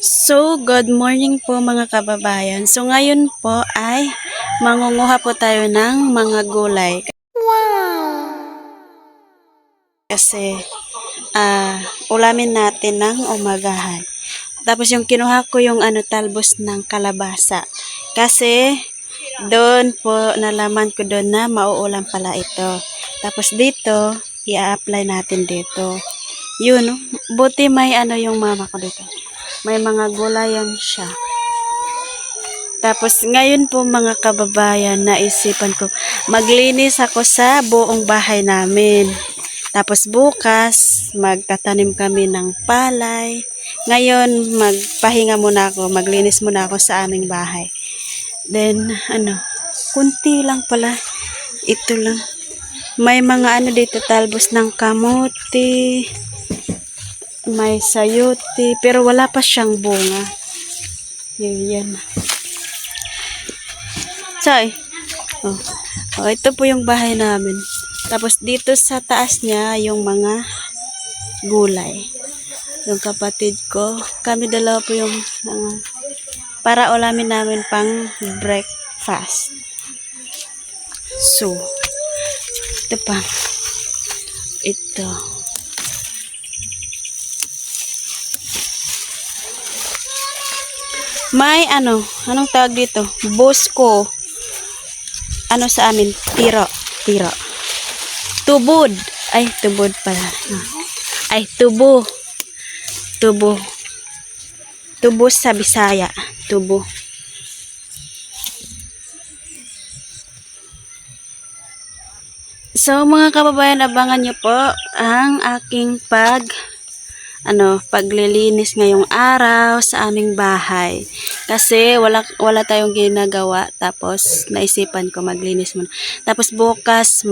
So, good morning po mga kababayan. So, ngayon po ay mangunguha po tayo ng mga gulay. Kasi, ulamin natin ng umagahan. Tapos yung kinuha ko yung talbos ng kalabasa. Kasi, doon po nalaman ko doon na mauulam pala ito. Tapos dito, i-apply natin dito. Yun, buti may yung mama ko dito. May mga gulayan siya. Tapos ngayon po mga kababayan, naisipan ko maglinis ako sa buong bahay namin. Tapos bukas magtatanim kami ng palay. Ngayon magpahinga muna ako, maglinis muna ako sa aming bahay. Then kunti lang pala. Ito lang. May mga dito, talbos ng kamote. May sayote, pero wala pa siyang bunga. Yan. Chay. Ito po yung bahay namin. Tapos dito sa taas niya, yung mga gulay. Yung kapatid ko, kami dalawa po yung para ulamin namin pang breakfast. So, ito pa. Ito. May anong tawag dito? Bosco. Sa amin? Tiro. Tubod. Ay, tubod pala. Ay, tubo. Tubo sa Bisaya. Tubo. So, mga kababayan, abangan nyo po ang aking paglilinis ngayong araw sa aming bahay. Kasi wala tayong ginagawa, tapos naisipan ko maglinis muna. Tapos bukas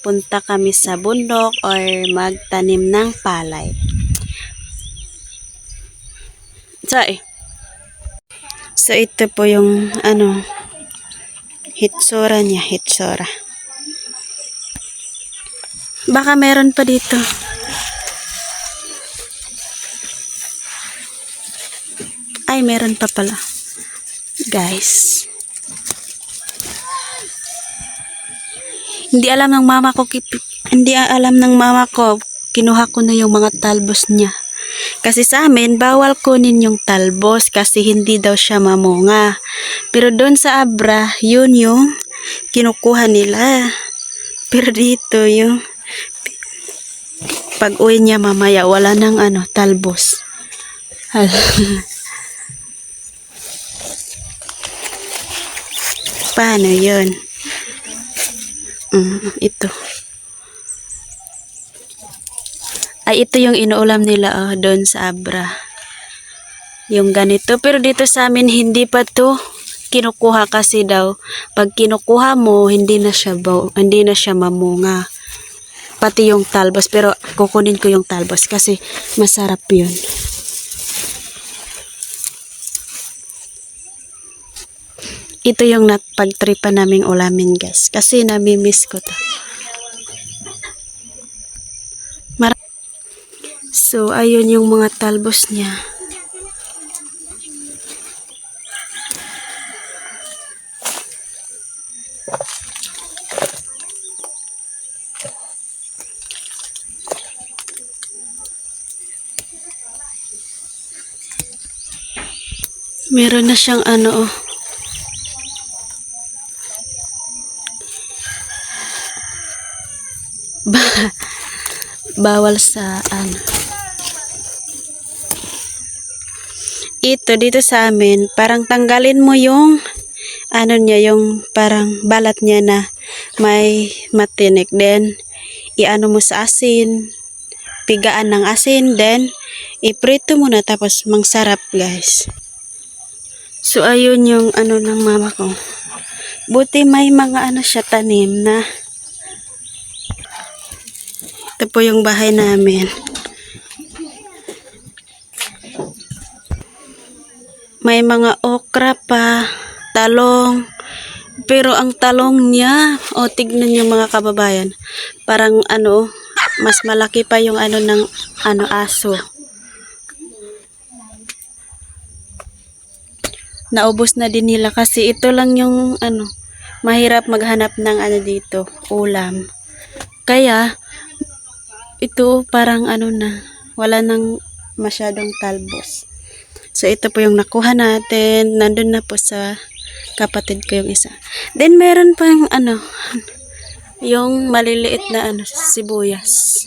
punta kami sa bundok or magtanim ng palay. So ito po yung hitsura niya, hitsura. Baka meron pa dito. Ay, meron pa pala. Guys. Hindi alam ng mama ko, kinuha ko na yung mga talbos niya. Kasi sa amin, bawal kunin yung talbos kasi hindi daw siya mamunga. Pero doon sa Abra, yun yung kinukuha nila. Pero dito yung pag uwi niya mamaya, wala nang talbos. Paano yun? Ito. Ay, ito yung inuulam nila doon sa Abra. Yung ganito. Pero dito sa amin, hindi pa to kinukuha kasi daw. Pag kinukuha mo, hindi na siya mamunga. Pati yung talbos. Pero kukunin ko yung talbos kasi masarap yun. Ito yung napagtripan naming ulamin, guys. Kasi namimiss ko to. So, ayun yung mga talbos niya. Meron na siyang bawal sa ito dito sa amin, parang tanggalin mo yung niya, yung parang balat niya na may matinik, then mo sa asin, pigaan ng asin, then iprito mo na, tapos mangsarap, guys. So ayun yung ng mama ko. Buti may mga siya tanim na. Ito po yung bahay namin. May mga okra pa, talong. Pero ang talong niya, tignan niyo mga kababayan. Parang mas malaki pa yung ng aso. naubos na din nila kasi ito lang yung mahirap maghanap ng dito, ulam. Kaya ito parang na, wala nang masyadong talbos. So ito po yung nakuha natin. Nandun na po sa kapatid ko yung isa. Then meron pa yung yung maliliit na sibuyas.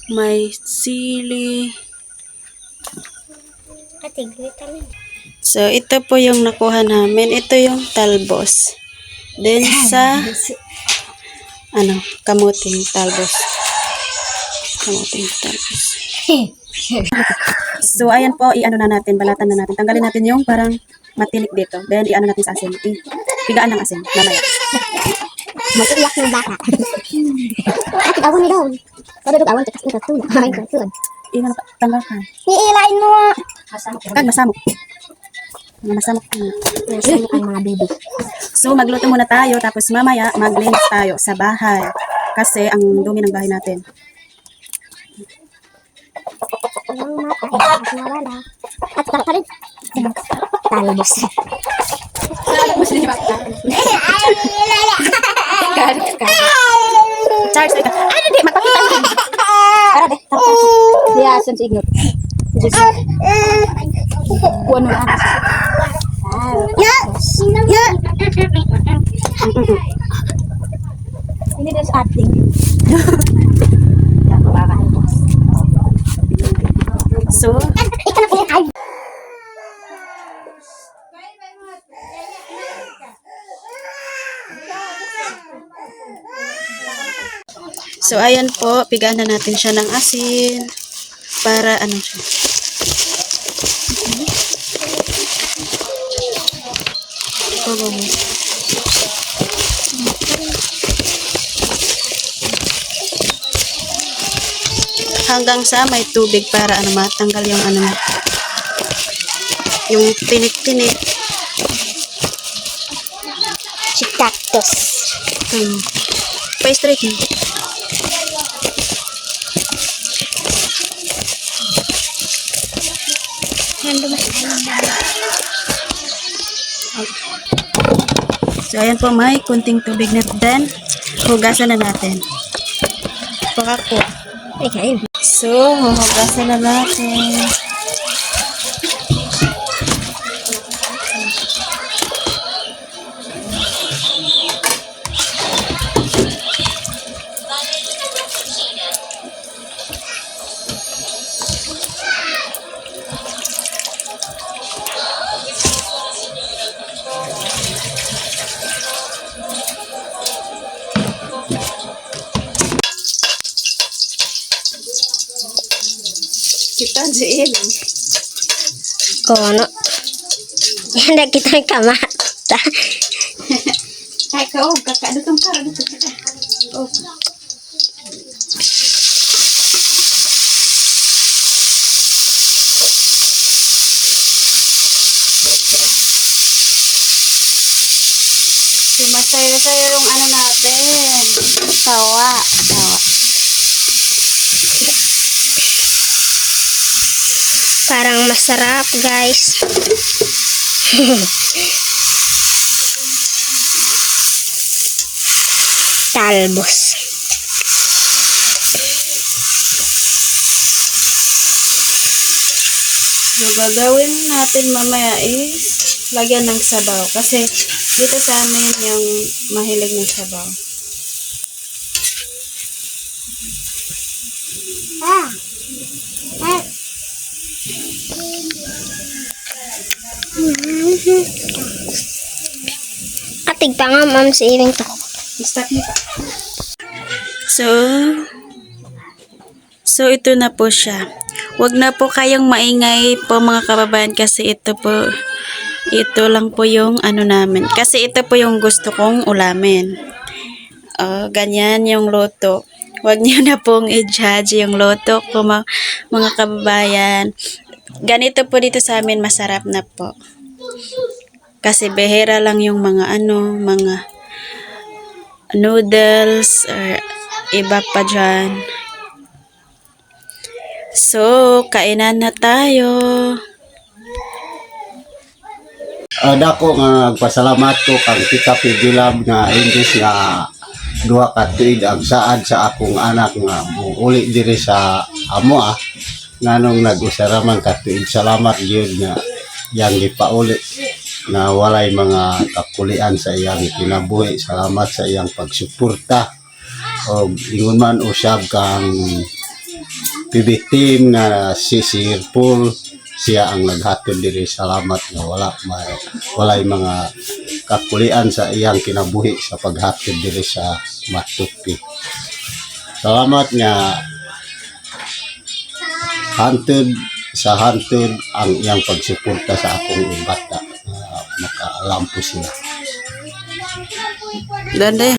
May sili. So ito po yung nakuha namin. Ito yung talbos. Then sa kamuting talbos. Kamuting talbos. So ayan po, na natin, balatan na natin. Tanggalin natin yung parang matinik dito. Then natin sa asin. Pigaan ng asin. Mamaya. Mag-iyak ng bata. At awan ni daw. Kada dog awan kasi ito tuna. Ay, kasun. Tanggal ka. Iilain mo. Kan masamok. Masamok na. Masamok ang mga baby. So magluto muna tayo tapos mamaya maglinis tayo sa bahay. Kasi ang dumi ng bahay natin. Ang mata ay nawala. At para rin. Talbos. Talbos ni bata. Charles, di magpakita mo. Para de. Dia sen signal. Kuan na. Ya. Ya. Ini dia starting. Ya, baka. So, So, ayan po, pigaan na natin siya ng asin para siya. Hanggang sa may tubig para matanggal yung yung tinik-tinik. Si cactus. Pa-straight mo. So, ayan po, may kunting tubig na. Then, hugasan na natin. Pakako. Okay. So, hugasan na natin. Kita diin. Kono. Yan na kita kamata. Ay, kakak dutong karo dito. Oh. Sumasaya-saya yung natin. Tawa. Parang masarap, guys. Talbos. So, gagawin natin mamaya is lagyan ng sabaw. Kasi dito sa amin yung mahilig ng sabaw. Atig pa nga, ma'am, si Iring to. Stop niyo pa. So ito na po siya. Huwag na po kayong maingay po mga kababayan kasi ito lang po yung namin. Kasi ito po yung gusto kong ulamin. Ganyan yung luto. Huwag niyo na pong i-judge yung luto ko mga kababayan. Ganito po dito sa amin, masarap na po. Kasi behera lang yung mga mga noodles or iba pa dyan. So, kainan na tayo. Dako nga nagpasalamat ko kang Tita Pigilab nga imbis nga duha ka tuig ang saad sa akong anak nga uli diri sa amo nganong nag-usaraman ka tuig. Salamat gyud nga yang gipauli na walay mga kakulian sa iyang kinabuhi. Salamat sa iyang pagsuporta o ingon man usab kang PB team nga si Sir Paul, siya ang naghatod diri. Salamat nga walay mga kakulian sa iyang kinabuhi sa paghatod diri sa Matupi. Salamat nga hantod ang iyang pagsuporta sa akong bata. Makaalam po sila. Donde.